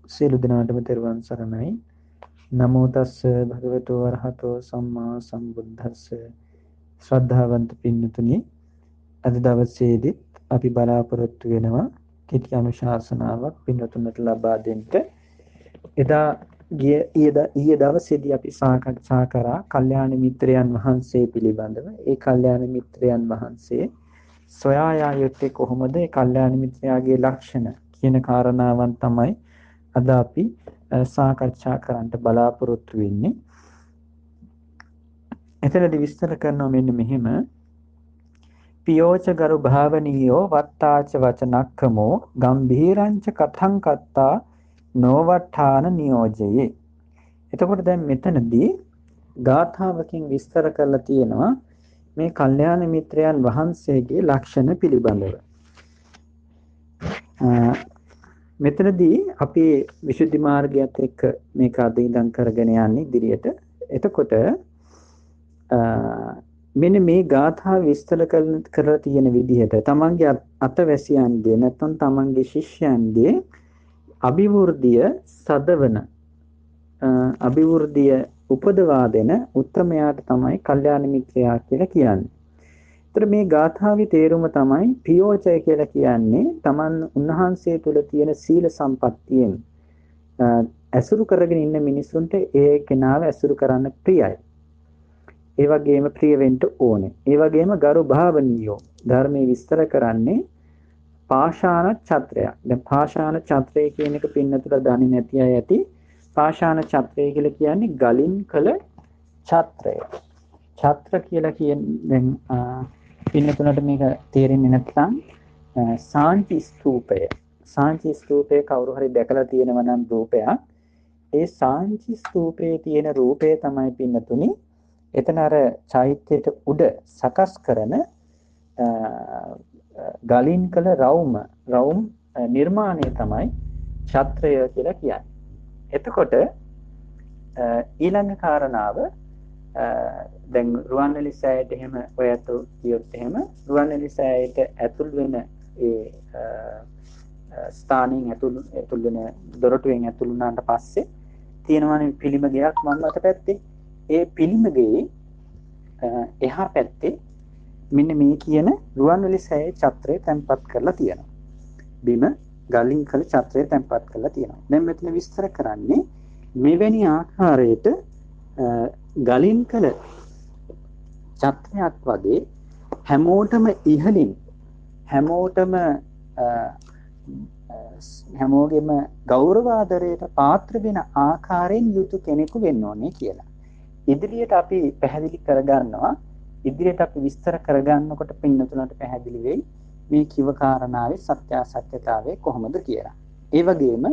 සියලු දෙනාටම තෙරුවන් සරණයි. නමෝ තස්ස භගවතු වරහතෝ සම්මා සම්බුද්දස්ස. ශ්‍රද්ධාවන්ත පින්නතුනි, අද දවසේදීත් අපි බලාපොරොත්තු වෙනවා කෙටි අනුශාසනාවක් පින්නතුන්ට ලබා දෙන්න. එදා ඊයේ දවසේදී අපි සාකච්ඡා කරා කල්යාණ මිත්‍රයන් වහන්සේ පිළිබඳව. ඒ කල්යාණ මිත්‍රයන් වහන්සේ සොයා යා යුත්තේ කොහොමද? ඒ කල්යාණ මිත්‍රයාගේ ලක්ෂණ කියන කාරණාවන් තමයි අද අපි සාකච්ඡා කරන්න බලාපොරොත්තු වෙන්නේ. එතනදී විස්තර කරනවා මෙන්න මෙහෙම. පියෝච ගරු භාවනීයෝ වත්තාච වචනක්කමෝ ගම්භීරංච කතං කත්තා නොවට්ඨාන නියෝජයේ. එතකොට දැන් මෙතනදී ගාථාවකින් විස්තර කරලා තියෙනවා මේ කල්යාණ මිත්‍රයන් වහන්සේගේ ලක්ෂණ පිළිබඳව. මෙතනදී අපි විසුද්ධි මාර්ගයත් එක්ක මේක අද ඉඳන් කරගෙන යන්නේ ඉදිරියට. එතකොට මෙන්න මේ ගාථා විස්තර කරලා තියෙන විදිහට තමන්ගේ අතවැසියන්ගේ නැත්නම් තමන්ගේ ශිෂ්‍යයන්ගේ අභිවෘද්ධිය සදවන අභිවෘද්ධිය උපදවා දෙන උත්තමයාට තමයි කල්යාණ මිත්‍රයා කියලා කියන්නේ. ඒතර මේ ගාථාවේ තේරුම තමයි පියෝචය කියලා කියන්නේ තමන් උන්වහන්සේ තුළ තියෙන සීල සම්පත්තියෙන් ඇසුරු කරගෙන ඉන්න මිනිසුන්ට ඒ කෙනාව ඇසුරු කරන්න ප්‍රියයි. ඒ වගේම ප්‍රිය වෙන්න ඕනේ. ඒ වගේම ගරු භාවනීයෝ ධර්මයේ විස්තර කරන්නේ පාෂාණ ඡත්‍රය. දැන් පාෂාණ ඡත්‍රය කියන එක පින්නතුලා දන්නේ නැති අය ඇති. පාෂාණ ඡත්‍රය කියලා කියන්නේ ගලින් කළ ඡත්‍රය. ඡත්‍ර කියලා කියන්නේ දැන් පින්නතුලට මේක තේරෙන්නේ නැත්නම් සාංචි ස්තූපය. සාංචි ස්තූපය කවුරු හරි දැකලා තියෙනවා නම් රූපයක්. ඒ සාංචි ස්තූපයේ තියෙන රූපය තමයි පින්නතුනි එතන අර චෛත්‍යයට උඩ සකස් කරන ගලින් කළ රවුම් නිර්මාණය තමයි ඡත්‍රය කියලා කියන්නේ. එතකොට ඊළඟ කාරණාව දැන් රුවන්වැලි සෑයට එහෙම ඔයත් කියොත් එහෙම රුවන්වැලි සෑයට ඇතුල් වෙන ඒ ස්ථානින් ඇතුල් වෙන දොරටුවෙන් ඇතුල් වුණාට පස්සේ තියෙනවනේ පිළිම ගයක් මම අත පැත්තේ. ඒ පිළිමගේ එහා පැත්තේ මෙන්න මේ කියන රුවන්වැලි සෑයේ ඡත්‍රය තැන්පත් කරලා තියෙනවා. බිම ගලින් කළ ඡත්‍රය තැන්පත් කරලා තියෙනවා. දැන් මෙතන විස්තර කරන්නේ මෙවැනි ආකාරයට ගලින් කළ ඡත්‍රයක් වගේ හැමෝටම ඉහළින් හැමෝගෙම ගෞරවාදරයට පාත්‍ර වෙන ආකාරයෙන් යුතු කෙනෙකු වෙන්න ඕනේ කියලා. ඉදිරියට අපි පැහැදිලි කරගන්නවා. ඉදිරියට අපි විස්තර කරගන්නකොට පින්නතුලට පැහැදිලි වෙයි මේ කිව කාරණාවේ සත්‍යාසත්‍යතාවය කොහොමද කියලා. ඒ වගේම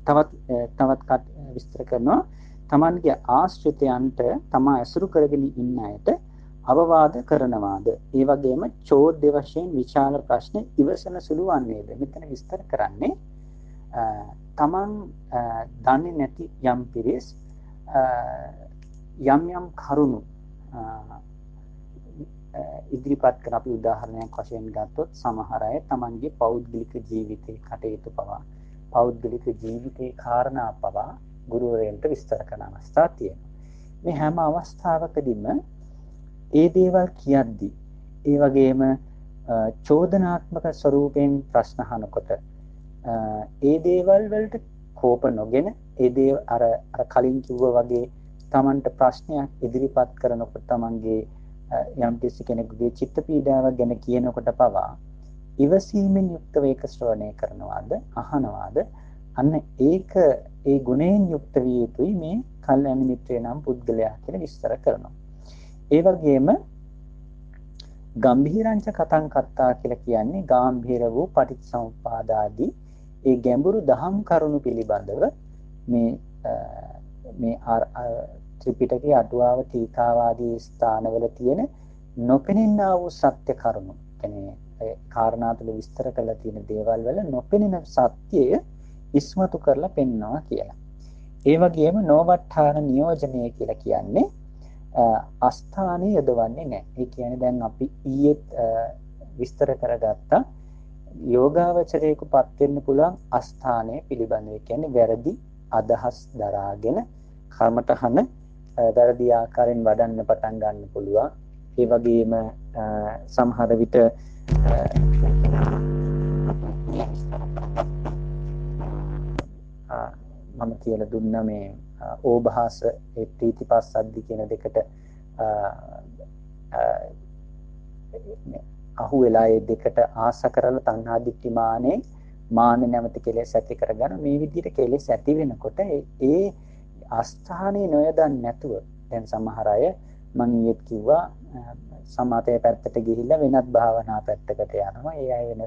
තවත් විස්තර කරනවා තමන්ගේ ආශ්‍රිතයන්ට තමා ඇසුරු කරගෙන ඉන්න අයට අවවාද කරනවාද. ඒ වගේම චෝද්‍ය වශයෙන් විචාල ප්‍රශ්න ඉවසන සුළු වන්නේද. මෙතන විස්තර කරන්නේ තමන් දන්නේ නැති යම් පිරිස් යම් කරුණු ඉදිරිපත් කර අපි උදාහරණයක් වශයෙන් ගත්තොත් සමහර අය තමන්ගේ පෞද්ගලික ජීවිතේ කටයුතු පවා පෞද්ගලික ජීවිතේ කාරණා පවා ගුරුවරයන්ට විස්තර කරන අවස්ථා තියෙනවා. මේ හැම අවස්ථාවකදීම ඒ දේවල් කියද්දී ඒ වගේම චෝදනාත්මක ස්වරූපයෙන් ප්‍රශ්න අහනකොට ඒ දේවල් වලට කෝප නොගෙන ඒ දේ අර කලින් කිව්වා වගේ තමන්ට ප්‍රශ්නයක් ඉදිරිපත් කරනකොට තමන්ගේ යම් කෙනෙකුගේ චිත්ත පීඩාවක් ගැන කියනකොට පවා ඉවසීමෙන් යුක්තව ඒක ශ්‍රවණය කරනවාද අහනවාද අන්න ඒක ඒ ගුණයෙන් යුක්ත විය යුතුයි මේ කල්යාණ මිත්‍රය නම් පුද්ගලයා කියලා විස්තර කරනවා. ඒ වගේම ගම්භීරංච කතං කත්තා කියලා කියන්නේ ගාම්භීර වූ පටිච්චසමුප්පාද ආදී ඒ ගැඹුරු දහම් කරුණු පිළිබඳව මේ ත්‍රිපිටකයේ අටුවාව ටීකාව ආදී ස්ථානවල තියෙන නොපෙනෙනා වූ සත්‍ය කරුණු. කියන්නේ ඒ කාරණා තුළ විස්තර කරලා තියෙන දේවල් වල නොපෙනෙන සත්‍යය ඉස්මතු කරලා පෙන්වනවා කියලා. ඒ වගේම නොවට්ඨාන නියෝජනය කියලා කියන්නේ අස්ථානීය යොදවන්නේ නැහැ. ඒ කියන්නේ දැන් අපි ඊයේ විස්තර කරගත්තා යෝගාවචරයකපත් වෙන්න පුළුවන් අස්ථානය පිළිබඳව. කියන්නේ වැරදි අදහස් දරාගෙන කර්මතහන වැරදි ආකාරයෙන් වඩන්න පටන් ගන්න පුළුවන්. ඒ වගේම සමහර විට මම කියලා දුන්න මේ ඕභාස ඒ ප්‍රීතිපස්සද්දි කියන දෙකට අහු වෙලා ඒ දෙකට ආස කරලා තණ්හා දිට්ඨි මාන නැමැති කෙලෙස් ඇති කරගන්න මේ විදිහට කෙලෙස් ඇති වෙනකොට ඒ අස්ථානේ නොයදන් නැතුව දැන් සමහර අය මම ඊයේත් කිව්වා සමාතේ පැත්තට ගිහිල්ලා වෙනත් භාවනා පැත්තකට යනවා. ඒ අය වෙන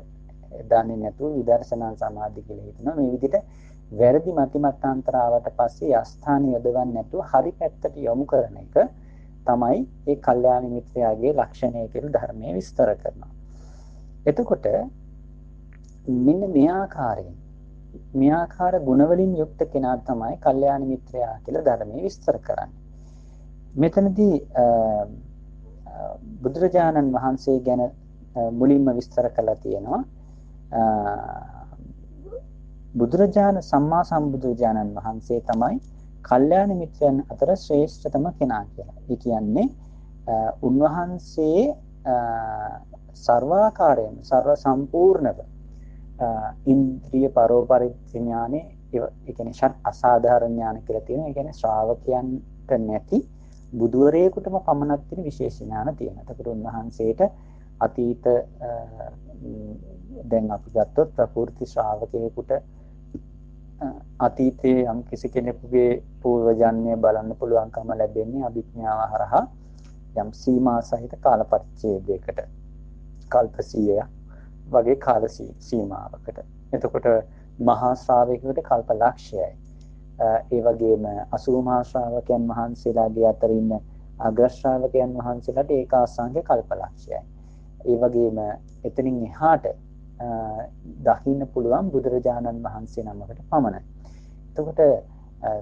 දන්නේ නැතුව විදර්ශනා සමාධි කියලා හිතනවා. මේ විදිහට වැරදි මතිමත්තාන්තරාවට පස්සේ අස්ථාන යොදවන්නේ නැතුව හරි පැත්තට යොමු කරන එක තමයි ඒ කල්යාණ මිත්‍රයාගේ ලක්ෂණය කියලා ධර්මයේ විස්තර කරනවා. එතකොට මෙන්න මේ ආකාර ගුණ වලින් යුක්ත කෙනා තමයි කල්යාණ මිත්‍රයා කියලා ධර්මයේ විස්තර කරන්නේ. මෙතනදී බුදුරජාණන් වහන්සේ ගැන මුලින්ම විස්තර කළා තියෙනවා. සම්මා සම්බුදුරජාණන් වහන්සේ තමයි කල්යාණ මිත්‍රයන් අතර ශ්‍රේෂ්ඨතම කෙනා කියලා. ඒ කියන්නේ උන්වහන්සේ සර්වාකාරයෙන් සර්ව සම්පූර්ණව ඉන්ද්‍රිය පරෝපරිඥානේ ඒ කියන්නේ ෂට් අසාධාරණ ඥාන කියලා තියෙනවා. ඒ කියන්නේ ශ්‍රාවකයන්ට නැති බුදුවරයෙකුටම පමණක් තියෙන විශේෂ ඥාන තියෙනවා. ඒකට උන්වහන්සේට අතීත දැන් අපි ගත්තොත් ප්‍රකෘති ශ්‍රාවකයෙකුට අතීතයේ යම් කිසි කෙනෙකුගේ పూర్ව ජන්මය බලන්න පුළුවන්කම ලැබෙන්නේ අභිඥාව හරහා යම් සීමා සහිත කාල පරිච්ඡේදයකට කල්ප 100ක් වගේ කාල සීමාවකට. එතකොට මහා ශ්‍රාවකයෙකුට කල්ප ලක්ෂයයි. ඒ වගේම 80 මහා ශ්‍රාවකයන් වහන්සේලාගේ අතර ඉන්න අග්‍ර ශ්‍රාවකයන් වහන්සේලාට ඒකාසංඛ්‍ය කල්ප ලක්ෂයයි. ඒ වගේම එතනින් එහාට දකින්න පුළුවන් බුදුරජාණන් වහන්සේ නමකට පමණයි. එතකොට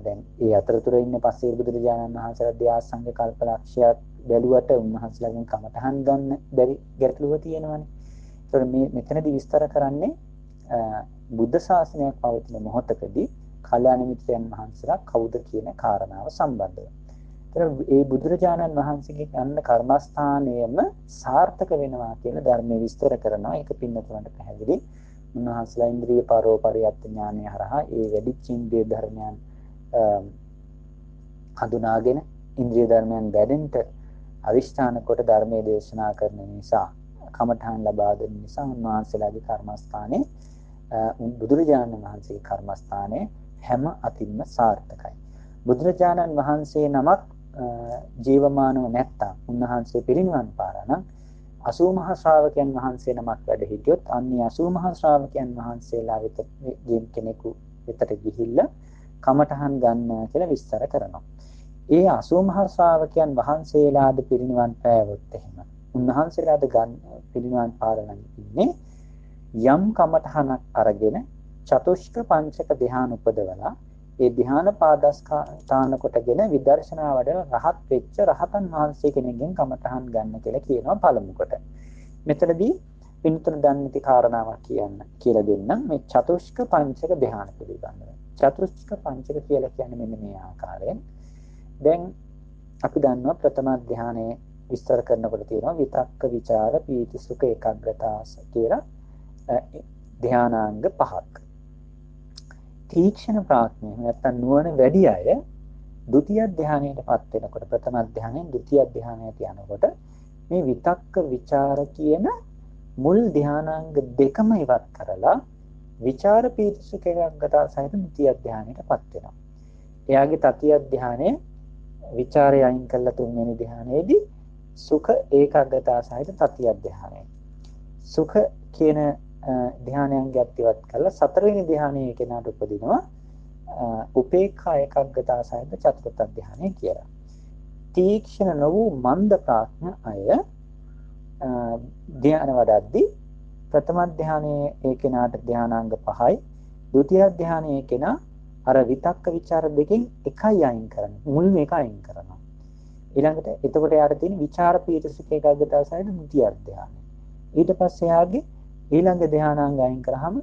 දැන් ඒ අතරතුර ඉන්න පස්සේ බුදුරජාණන් වහන්සේලා ධ්‍යාසංග කල්පලක්ෂයක් බැලුවට උන්වහන්සේලාගෙන් කමඨහන් ගන්න බැරි ගැටලුව තියෙනවානේ. ඒතකොට මේ මෙතනදී විස්තර කරන්නේ බුද්ධ ශාසනයක් පවතින මොහොතකදී කල්‍යාණ මිත්‍රයන් වහන්සේලා කවුද කියන කාරණාව සම්බන්ධව. ඒ බුදුරජාණන් වහන්සේගේ ගන්න කර්මස්ථානයම සාර්ථක වෙනවා කියලා ධර්මයේ විස්තර කරනවා. ඒක පින්නතුන්ට පැහැදිලි. උන්වහන්සේලා ඉන්ද්‍රිය පරෝපරියත් ඥානය හරහා ඒ වැඩිච්ච ඉන්ද්‍රිය ධර්මයන් හඳුනාගෙන ඉන්ද්‍රිය ධර්මයන් වැඩෙන්න අවිෂ්ඨාන කොට ධර්මයේ දේශනා කරන නිසා කමඨාන් ලබා දෙන නිසා උන්වහන්සේලාගේ කර්මස්ථානයේ බුදුරජාණන් වහන්සේගේ කර්මස්ථානයේ හැම අතින්ම සාර්ථකයි. බුදුරජාණන් වහන්සේ නමක් ජීවමානව නැත්තම් උන්වහන්සේ පිරිනිවන් පාරා නම් 80 මහා ශ්‍රාවකයන් වහන්සේ නමක් වැඩ හිටියොත් අන්නේ 80 මහා ශ්‍රාවකයන් වහන්සේලා වෙත කෙනෙකු වෙතට ගිහිල්ලා කමඨහන් ගන්න කියලා විස්තර කරනවා. ඒ 80 මහා ශ්‍රාවකයන් වහන්සේලාද පිරිනිවන් පෑවොත් එහෙම උන්වහන්සේලාද පිරිනිවන් පාරලා ඉන්නේ යම් කමඨහනක් අරගෙන චතුෂ්ක පංචක ධ්‍යාන උපදවලා ඒ ධ්‍යාන පාදස්ථාන කොටගෙන විදර්ශනා වඩලා රහත් වෙච්ච රහතන් වහන්සේ කෙනෙක්ගෙන් කමඨහන් ගන්න කියලා කියනවා පළමු කොට. මෙතනදී පින්තුන දන්නති කාරණාවක් කියලා දෙන්නම් මේ චතුෂ්ක පංචක ධ්‍යාන පිළිබඳව. චතුෂ්ක පංචක කියලා කියන්නේ මෙන්න මේ ආකාරයෙන්. දැන් අපි දන්නවා ප්‍රථම ධ්‍යානයේ විස්තර කරනකොට තියෙනවා විතක්ක ਵਿਚාර පීති සුඛ ඒකාග්‍රතාස කියලා ධ්‍යානාංග පහක්. තීක්ෂණ ප්‍රඥය නැත්තම් නුවණ වැඩි අය ဒုတိ ය ධ්‍යානයටපත් වෙනකොට ප්‍රථම ධ්‍යානයෙන් ဒုတိ ය ධ්‍යානයට යනකොට මේ විතක්ක ਵਿਚාර කියන මුල් ධ්‍යානාංග දෙකම ඉවත් කරලා විචාර පීති සුඛ ඒකාග්‍රතාව සහිත ဒုတိ ය ධ්‍යානයටපත් වෙනවා. එයාගේ තතිය ධ්‍යානයේ විචාරය අයින් කළා තුන්වෙනි ධ්‍යානයේදී සුඛ ඒකාග්‍රතාව සහිත තතිය ධ්‍යානය. සුඛ කියන ධ්‍යානයන්ගත් ඉවත් කරලා සතරවෙනි ධ්‍යානයේ කෙනාට උපදිනවා උපේක්ඛා ඒකාග්‍රතාව සහිත චතුර්ථ ධ්‍යානය කියලා. තීක්ෂණ නොවූ මන්ද ප්‍රඥ අය ධ්‍යාන වඩද්දී ප්‍රථම ධ්‍යානයේ ඒ කෙනාට ධ්‍යානාංග 5යි ဒုတိ ය ධ්‍යානයේ කෙනා අර විතක්ක ਵਿਚාර දෙකෙන් එකයි අයින් කරනවා. මුල්ම එක අයින් කරනවා. ඊළඟට එතකොට යාට තියෙන විචාර පීඨ සුඛ ඒකාග්‍රතාව සහිත ဒုတိ ය ධ්‍යානය. ඊට පස්සේ යාගේ ඊළඟ ධානාංග අයින් කරාම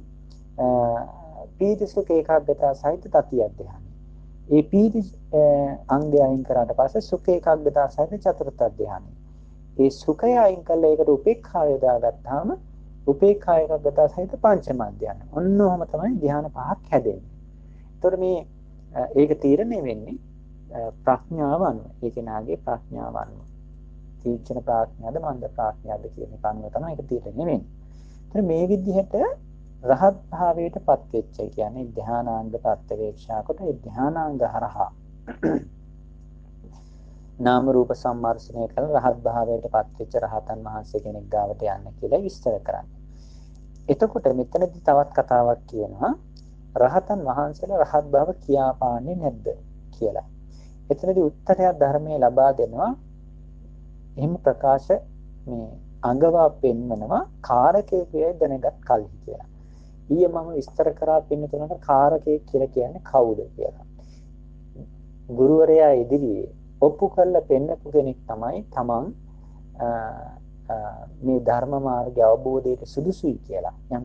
පීති සුඛ ඒකාග්‍රතාව සහිත තතිය ධානය. ඒ පීති අංගය අයින් කරාට පස්සේ සුඛ ඒකාග්‍රතාව සහිත චතුර්ථ ධානය. ඒ සුඛය අයින් කළා ඒකට උපේක්ඛාය දාගත්තාම උපේක්ඛාය ඒකාග්‍රතාව සහිත පංචම ධානය. ඔන්න ඔහම තමයි ධාන පහක් හැදෙන්නේ. ඒතකොට මේ ඒක තීරණය වෙන්නේ ප්‍රඥාව අනුව. ඒ කෙනාගේ ප්‍රඥාව අනුව. තීක්ෂණ ප්‍රඥාද මන්ද ප්‍රඥාද කියන එක අනුව තමයි ඒක තීරණය වෙන්නේ. ඒතර මේ විදිහට රහත් භාවයටපත් වෙච්ච කියන්නේ ධානාංග ප්‍රත්‍යවේක්ෂා කොට ඒ ධානාංග හරහා නාම රූප සම්මර්ෂණය කළ රහත් භාවයටපත් වෙච්ච රහතන් වහන්සේ කෙනෙක් ගාවට යන්න කියලා විස්තර කරන්නේ. එතකොට මෙතනදී තවත් කතාවක් කියනවා රහතන් වහන්සේලා රහත් භාව කියාපාන්නේ නැද්ද කියලා. එතනදී උත්තරයක් ධර්මයේ ලබා දෙනවා. එහෙම ප්‍රකාශ මේ අංගවා පෙන්වනවා කාරකේ කියයි දැනගත් කල්හි කියලා. ඊයේ මම විස්තර කරා පින්නතුනට කාරකේ කියලා කියන්නේ කවුද කියලා. ගුරුවරයා ඉදිරියේ ඔප්පු කරලා පෙන්නපු කෙනෙක් තමයි තමන් මේ ධර්ම මාර්ගය අවබෝධයට සුදුසුයි කියලා යම්